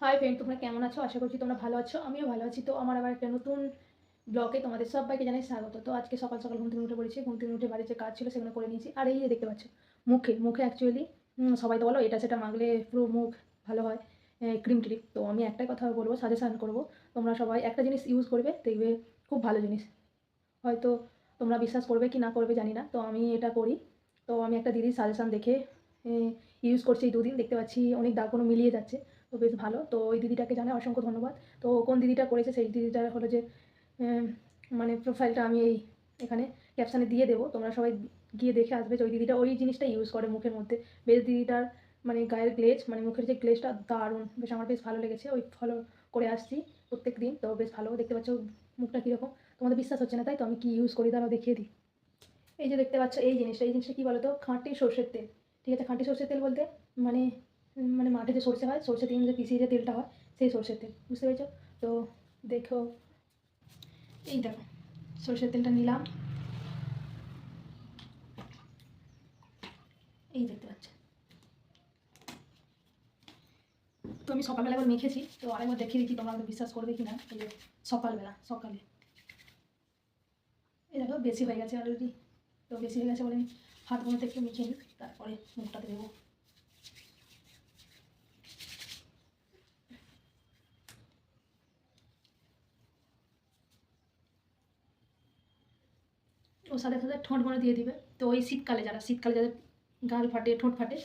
Hi friend, তোমরা কেমন আছো? আশা করছি তোমরা ভালো আছো। আমিও ভালো আছি। তো আমার আবার একটা নতুন ব্লগে তোমাদের সবাইকে জানাই স্বাগত। তো আজকে সকাল সকাল ঘুম থেকে উঠে পড়েছি। ঘুম থেকে উঠে বাড়ির যে কাজ ছিল সেগুলো করে নিয়েছি। আর এই যে দেখতে পাচ্ছ, মুখে মুখে অ্যাকচুয়ালি সবাই তো বলো এটা সেটা মাখলে পুরো মুখ ভালো হয়, ক্রিম ট্রিম। তো আমি একটাই কথা বলবো, সাজেশান করবো, তোমরা সবাই একটা জিনিস ইউজ করবে, দেখবে খুব ভালো জিনিস। হয়তো তোমরা বিশ্বাস করবে কি না করবে জানি না, তো আমি এটা করি। তো আমি একটা দিদির সাজেশান দেখে ইউজ করছি এই দুদিন। দেখতে পাচ্ছি অনেক দাগগুলো মিলিয়ে যাচ্ছে, তো বেশ ভালো। তো ওই দিদিটাকে জানাই অসংখ্য ধন্যবাদ। তো কোন দিদিটা করেছে সেই দিদিটা হলো যে মানে প্রোফাইলটা আমি এখানে ক্যাপশানে দিয়ে দেবো, তোমরা সবাই গিয়ে দেখে আসবে যে ওই দিদিটা ওই জিনিসটা ইউজ করে মুখের মধ্যে। বেশ দিদিটার মানে গায়ের গ্লেজ, মানে মুখের যে গ্লেজটা দারুণ, বেশ আমার বেশ ভালো লেগেছে। ওই ফলো করে আসছি প্রত্যেক দিন, তো বেশ ভালো। দেখতে পাচ্ছ মুখটা কীরকম, তোমাদের বিশ্বাস হচ্ছে না তাই তো? আমি কি ইউজ করি তারাও দেখিয়ে দিই। এই যে দেখতে পাচ্ছ এই জিনিসটা কী বলো তো? খাঁটি সর্ষের তেল। ঠিক আছে, খাঁটি সর্ষের তেল বলতে মানে মানে মাঠে যে সর্ষে হয়, সর্ষে দিয়ে যে পিষিয়ে যে তেলটা হয়, সেই সর্ষের তেল, বুঝতে পেরেছো? তো দেখো, এই দেখো সর্ষের তেলটা নিলাম, এই দেখতে পাচ্ছ। তো আমি সকালবেলা একবার মেখেছি, তো আরেকবার দেখিয়ে দিচ্ছি, তোমরা আমাকে বিশ্বাস করবে কি না। এই যে সকালে এই দেখো বেশি হয়ে গেছে অলরেডি। তো বেশি হয়ে গেছে বলে আমি হাতগুলোতে একটু মেখে নিই, তারপরে মুখটাতে দেবো। ওর সাথে সাথে ঠোঁট করে দিয়ে দিবে। তো ওই শীতকালে যাদের গাল ফাটে, ঠোঁট ফাটে,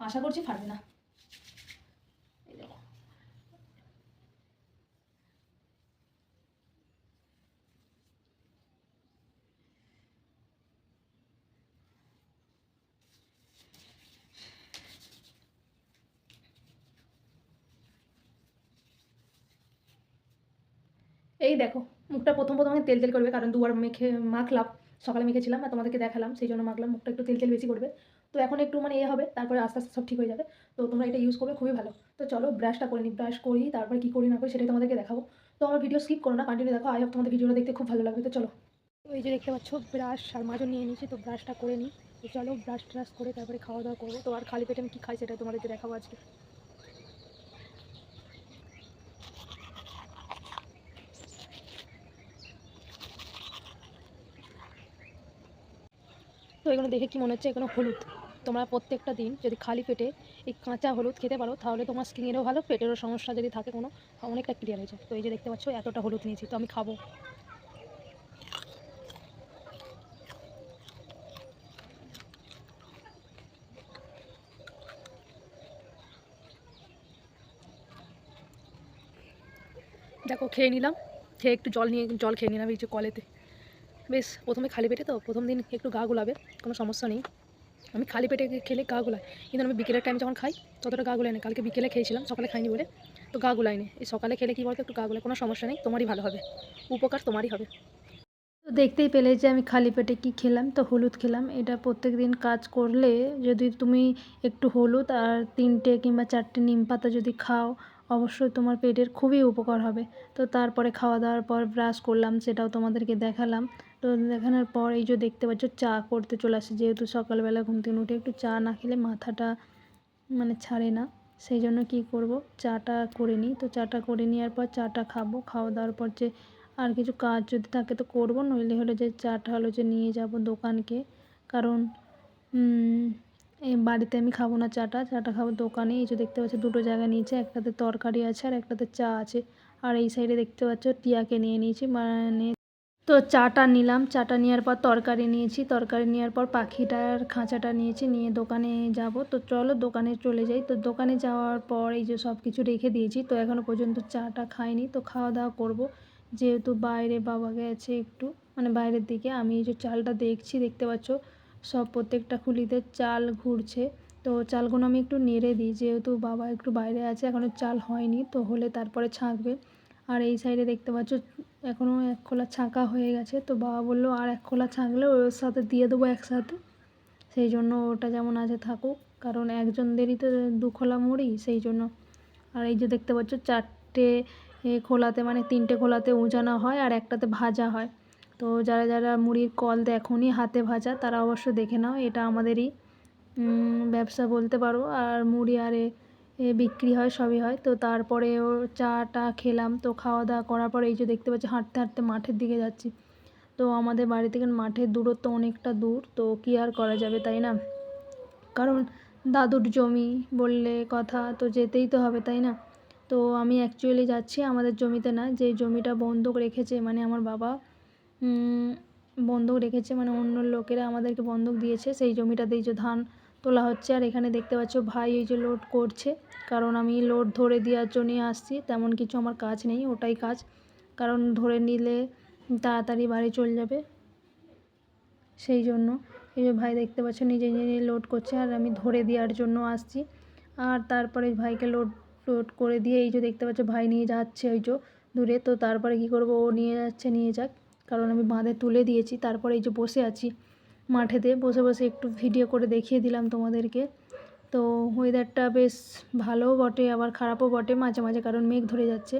আশা করছি ফাটবে না। এই দেখো, এই দেখো মুখটা প্রথম প্রথমে তেল তেল করবে, কারণ দুবার মাখলাম। সকালে মেখেছিলাম আর তোমাদেরকে দেখালাম, সেই জন্য মাখলাম। মুখটা একটু তেল তেল বেশি করবে। তো এখন একটু মানে হবে, তারপরে আস্তে আস্তে সব ঠিক হয়ে যাবে। তো তোমরা এটা ইউজ করবে, খুবই ভালো। তো চলো ব্রাশটা করে নিই। ব্রাশ করি, তারপরে কী করি না করি সেটাই তোমাদেরকে দেখাবো। তো আমার ভিডিও স্কিপ করো না, কন্টিনিউ দেখো। আই হোপ তোমাদের ভিডিওটা দেখতে খুব ভালো লাগবে। তো চলো, তো এই যে দেখতে পাচ্ছ ব্রাশ আর মাজন নিয়ে নিয়েছি, তো ব্রাশটা করে নিই। তো চলো ব্রাশ ট্রাশ করে তারপরে খাওয়া দাওয়া করবো। তো আর খালি পেটে আমি কী খাই সেটা তোমাদেরকে দেখাবো আজকে। তো এগুলো দেখে কি মনে হচ্ছে? এগুলো হলুদ। তোমরা প্রত্যেকটা দিন যদি খালি পেটে এই কাঁচা হলুদ খেতে পারো, তাহলে তোমার স্কিনেরও ভালো, পেটেরও সমস্যা যদি থাকে কোনো, অনেকটা ক্লিয়ার হয়ে যায়। তো এই যে দেখতে পাচ্ছ এতটা হলুদ নিয়েছি, তো আমি খাবো। দেখো খেয়ে নিলাম, খেয়ে একটু জল খেয়ে নিলাম এই যে কলেতে। বেশ প্রথমে খালি পেটে, তো প্রথম দিন একটু গা গুলাবে, কোনো সমস্যা নেই। আমি খালি পেটে খেলে গা গুলাই, কিন্তু আমি বিকেলের টাইম যখন খাই ততটা গা গুলাই না। কালকে বিকেলে খেয়েছিলাম, সকালে খাইনি বলে তো গা গুলাইনি। এই সকালে খেলে কী বলতো, একটু গা গুলাই, কোনো সমস্যা নেই, তোমারই ভালো হবে, উপকার তোমারই হবে। তো দেখতেই পেলে যে আমি খালি পেটে কি খেলাম, তো হলুদ খেলাম। এটা প্রত্যেক দিন কাজ করলে, যদি তুমি একটু হলুদ আর 3টে কিংবা 4টে নিম পাতা যদি খাও, অবশ্যই তোমার পেটের খুবই উপকার হবে। তো তারপরে খাওয়া দাওয়ার পর ব্রাশ করলাম, সেটাও তোমাদেরকে দেখালাম। তো দেখানোর পর এই যে দেখতে পাচ্ছ চা করতে চলে আসে, যেহেতু সকালবেলা ঘুম থেকে উঠে একটু চা না খেলে মাথাটা মানে ছাড়ে না। সেই জন্য কী করব, চাটা করে নিই। তো চাটা করে নেওয়ার পর চাটা খাবো। খাওয়া দাওয়ার পর যে আর কিছু কাজ যদি থাকে তো করবো, নইলে হলো যে চাটা হলো যে নিয়ে যাব দোকানকে। কারণ এই বাড়িতে আমি খাবো না চাটা, চাটা খাবো দোকানে। এই যে দেখতে পাচ্ছ দুটো জায়গা নিয়েছে, একটাতে তরকারি আছে আর একটাতে চা আছে। আর এই সাইডে দেখতে পাচ্ছ টিয়াকে নিয়ে নিয়েছি, মানে তো চাটা নিলাম। চাটা নেওয়ার পর তরকারি নিয়েছি, তরকারি নেওয়ার পর পাখিটার খাঁচাটা নিয়েছি, নিয়ে দোকানে যাব। তো চলো দোকানে চলে যাই। তো দোকানে যাওয়ার পর এই যে সব কিছু রেখে দিয়েছি, তো এখনও পর্যন্ত চাটা খাইনি। তো খাওয়া দাওয়া করব, যেহেতু বাইরে বাবা গেছে একটু মানে বাইরের দিকে। আমি এই যে চালটা দেখতে পাচ্ছ সব প্রত্যেকটা খুলিতে চাল ঘুরছে। তো চালগুলো আমি একটু নেড়ে দিই, যেহেতু বাবা একটু বাইরে আছে, এখনও চাল হয়নি, তো হলে তারপরে ছাঁকবে। আর এই সাইডে দেখতে পাচ্ছ এখনও 1 খোলা ছাঁকা হয়ে গেছে। তো বাবা বললো আর 1 খোলা ছাঁকলে ওর সাথে দিয়ে দেবো একসাথে, সেই জন্য ওটা যেমন আছে থাকুক, কারণ একজনদেরই তো 2 খোলা মুড়ি, সেই জন্য। আর এই যে দেখতে পাচ্ছ 4টে খোলাতে, মানে 3টে খোলাতে উজানো হয় আর একটাতে ভাজা হয়। তো যারা যারা মুড়ির কল দেখোনি হাতে ভাজা, তারা অবশ্য দেখে নাও। এটা আমাদেরই ব্যবসা বলতে পারো। আর মুড়ি আর বিক্রি হয়, সবই হয়। তো তারপরে ও চাটা খেলাম, তো খাওয়া দাওয়া করার পরে এই যে দেখতে পাচ্ছি হাঁটতে হাঁটতে মাঠের দিকে যাচ্ছি। তো আমাদের বাড়ি থেকে মাঠের দূরত্ব অনেকটা দূর, তো কী আর করা যাবে তাই না, কারণ দাদুর জমি বললে কথা, তো যেতেই তো হবে তাই না। তো আমি অ্যাকচুয়ালি যাচ্ছি আমাদের জমিতে না, যে জমিটা বন্ধক রেখেছে মানে আমার বাবা বন্ধক রেখেছে, মানে অন্য লোকেরা আমাদেরকে বন্ধক দিয়েছে, সেই জমিটাতেই যে ধান তোলা হচ্ছে। আর এখানে দেখতে পাচ্ছ ভাই এই যে লোড করছে, কারণ আমি লোড ধরে দেওয়ার জন্যই আসছি, তেমন কিছু আমার কাজ নেই, ওটাই কাজ, কারণ ধরে নিলে তাড়াতাড়ি বাড়ি চলে যাবে, সেই জন্য। এই যে ভাই দেখতে পাচ্ছ নিজে নিজে লোড করছে, আর আমি ধরে দেওয়ার জন্য আসছি। আর তারপরে ভাইকে লোড করে দিয়ে এই যে দেখতে পাচ্ছ ভাই নিয়ে যাচ্ছে ওই যে দূরে। তো তারপরে কি করব, ও নিয়ে যাচ্ছে, নিয়ে যাক, কারণ আমি বাঁধে তুলে দিয়েছি। তারপরে এই যে বসে আছি মাঠেতে, বসে বসে একটু ভিডিও করে দেখিয়ে দিলাম তোমাদেরকে। তো ওয়েদারটা বেশ ভালোও বটে আবার খারাপও বটে মাঝে মাঝে, কারণ মেঘ ধরে যাচ্ছে।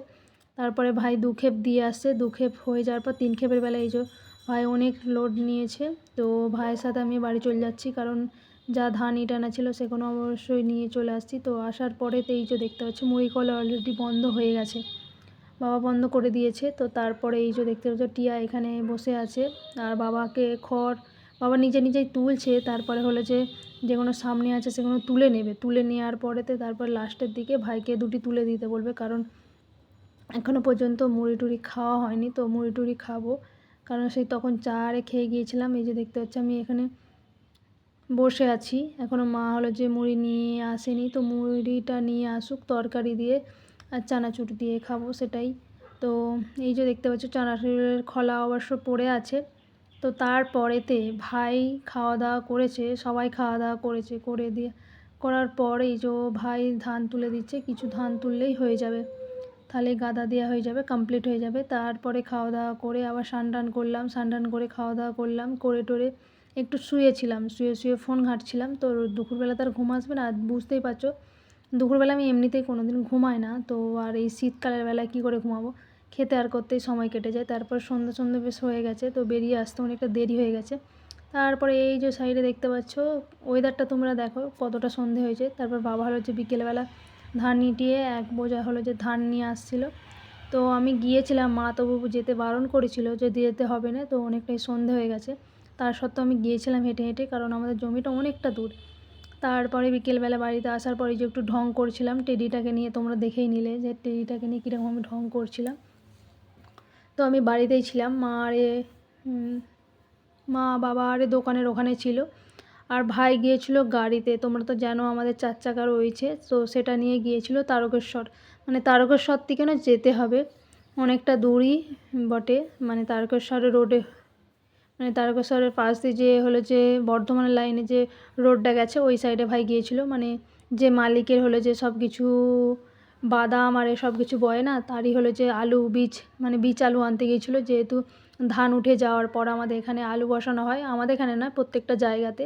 তারপরে ভাই 2 ক্ষেপ দিয়ে আসছে, 2 ক্ষেপ হয়ে যাওয়ার পর 3 ক্ষেপের বেলায় এই যে ভাই অনেক লোড নিয়েছে। তো ভাইয়ের সাথে আমি বাড়ি চলে যাচ্ছি, কারণ যা ধান ইটানা ছিল সেগুলো অবশ্যই নিয়ে চলে আসছি। তো আসার পরে তো এই যে দেখতে পাচ্ছি মুড়ি কল অলরেডি বন্ধ হয়ে গেছে, বাবা বন্ধ করে দিয়েছে। তো তারপরে এই যে দেখতে পাচ্ছ টিয়া এখানে বসে আছে, আর বাবাকে খড় বাবা নিজে নিজেই তুলছে। তারপরে হলো যে যেগুলো সামনে আছে সেগুলো তুলে নেবে, তুলে নেওয়ার পরেতে তারপর লাস্টের দিকে ভাইকে 2টি তুলে দিতে বলবে, কারণ এখনও পর্যন্ত মুড়ি টুড়ি খাওয়া হয়নি। তো মুড়ি টুড়ি খাবো, কারণ সেই তখন চা আরে খেয়ে গিয়েছিলাম। এই যে দেখতে পাচ্ছি আমি এখানে বসে আছি, এখনও মা হলো যে মুড়ি নিয়ে আসেনি, তো মুড়িটা নিয়ে আসুক তরকারি দিয়ে আর চানাচুর দিয়ে খাবো সেটাই। তো এই যে দেখতে পাচ্ছ চানাচুরের খোলা অবশ্য পড়ে আছে। তো তারপরেতে ভাই খাওয়া দাওয়া করেছে, সবাই খাওয়া দাওয়া করেছে, করে দিয়ে করার পর এই যে ভাই ধান তুলে দিচ্ছে, কিছু ধান তুললেই হয়ে যাবে, তাহলে গাদা দেওয়া হয়ে যাবে, কমপ্লিট হয়ে যাবে। তারপরে খাওয়া দাওয়া করে আবার স্নান করলাম, স্নান করে খাওয়া দাওয়া করলাম, করে টোরে একটু শুয়েছিলাম, শুয়ে ফোন ঘাঁটছিলাম। তো দুপুরবেলা তার ঘুম আসবে না, বুঝতেই পারছো দুপুরবেলা আমি এমনিতেই কোনো দিন ঘুমাই না, তো আর এই শীতকালের বেলায় কী করে ঘুমাবো, খেতে আর করতেই সময় কেটে যায়। তারপর সন্ধ্যে বেশ হয়ে গেছে, তো বেরিয়ে আসতে অনেকটা দেরি হয়ে গেছে। তারপরে এই যে সাইডে দেখতে পাচ্ছ ওয়েদারটা তোমরা দেখো কতটা সন্ধে হয়েছে। তারপর বাবা হলো যে বিকেলবেলা ধান নিটিয়ে 1 বোঝা হলো যে ধান নিয়ে আসছিল। তো আমি গিয়েছিলাম, মা তবু যেতে বারণ করেছিল যে যেতে হবে না, তো অনেকটাই সন্ধে হয়ে গেছে, তার সত্ত্বেও আমি গিয়েছিলাম হেঁটে হেঁটে, কারণ আমাদের জমিটা অনেকটা দূর। তারপরে বিকেলবেলা বাড়িতে আসার পরে যে একটু ঢং করছিলাম টেডিটাকে নিয়ে, তোমরা দেখেই নিলে যে টেডিটাকে নিয়ে কীরকম আমি ঢং করছিলাম। তো আমি বাড়িতেই ছিলাম, মা বাবা আরে দোকানের ওখানে ছিল, আর ভাই গিয়েছিল গাড়িতে, তোমরা তো জানো আমাদের 4 চাকা রয়েছে, তো সেটা নিয়ে গিয়েছিল তারকেশ্বর। মানে তারকেশ্বর থেকে না যেতে হবে অনেকটা দূরই বটে, মানে তারকেশ্বরের রোডে, মানে তারকেশ্বরের পাশ দিয়ে যে হলো যে বর্ধমানের লাইনে যে রোডটা গেছে ওই সাইডে ভাই গিয়েছিল, মানে যে মালিকের হলো যে সব কিছু বাদাম আর সব কিছু বয় না, তারই হলো যে আলু বীজ, মানে বীজ আলু আনতে গিয়েছিলো, যেহেতু ধান উঠে যাওয়ার পর আমাদের এখানে আলু বসানো হয়, আমাদের এখানে না প্রত্যেকটা জায়গাতে,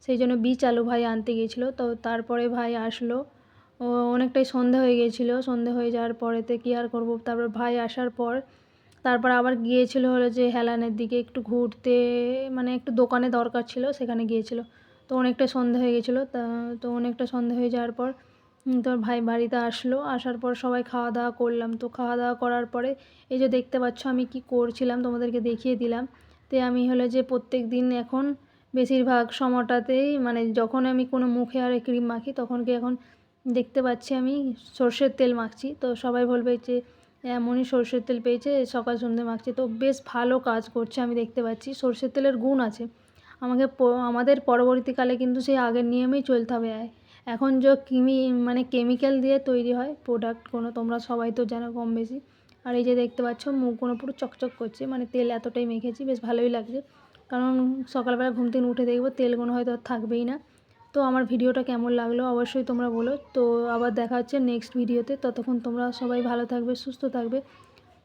সেই জন্য বীজ আলু ভাই আনতে গিয়েছিলো। তো তারপরে ভাই আসলো, ও অনেকটাই সন্ধে হয়ে গিয়েছিলো, সন্ধে হয়ে যাওয়ার পরেতে কী আর করবো, তারপর ভাই আসার পর তারপর আবার গিয়েছিলো হলো যে হেলানের দিকে একটু ঘুরতে, মানে একটু দোকানে দরকার ছিল সেখানে গিয়েছিলো। তো অনেকটা সন্ধে হয়ে গেছিলো, তো অনেকটা সন্ধে হয়ে যাওয়ার পর তোর ভাই বাড়িতে আসলো, আসার পর সবাই খাওয়া দাওয়া করলাম। তো খাওয়া দাওয়া করার পরে এই যে দেখতে পাচ্ছ আমি কি করছিলাম তোমাদেরকে দেখিয়ে দিলাম। তো আমি হলো যে প্রত্যেক দিন এখন বেশিরভাগ সময়টাতেই, মানে যখন আমি কোনো মুখে আর ক্রিম মাখি তখন কি এখন দেখতে পাচ্ছি আমি সর্ষের তেল মাখছি। তো সবাই বলবে যে এমনই সর্ষের তেল পেয়েছে সকাল সন্ধ্যে মাখছে, তো বেশ ভালো কাজ করছে আমি দেখতে পাচ্ছি, সর্ষের তেলের গুণ আছে। আমাদের পরবর্তীকালে কিন্তু সেই আগের নিয়মেই চলতে হবে। এখন যে মানে কেমিক্যাল দিয়ে তৈরি হয় প্রোডাক্ট কোনো, তোমরা সবাই তো জানো কম বেশি। আর এই যে দেখতে পাচ্ছ মুখগুলো পুরো চকচক করছে, মানে তেল এতটাই মেখেছি, বেশ ভালোই লাগছে, কারণ সকালবেলা ঘুম থেকে উঠে দেখবো তেলগুলো হয়তো আর থাকবেই না। তো আমার ভিডিওটা কেমন লাগলো অবশ্যই তোমরা বলো। তো আবার দেখা হচ্ছে নেক্সট ভিডিওতে, ততক্ষণ তোমরা সবাই ভালো থাকবে, সুস্থ থাকবে,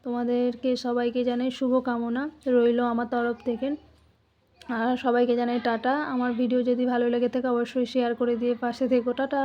তোমাদেরকে সবাইকে জানাই শুভকামনা রইলো আমার তরফ থেকে। আর সবাইকে জানাই টাটা। আমার ভিডিও যদি ভালো লেগে থাকে অবশ্যই শেয়ার করে দিয়ে পাশে থেকো। টাটা।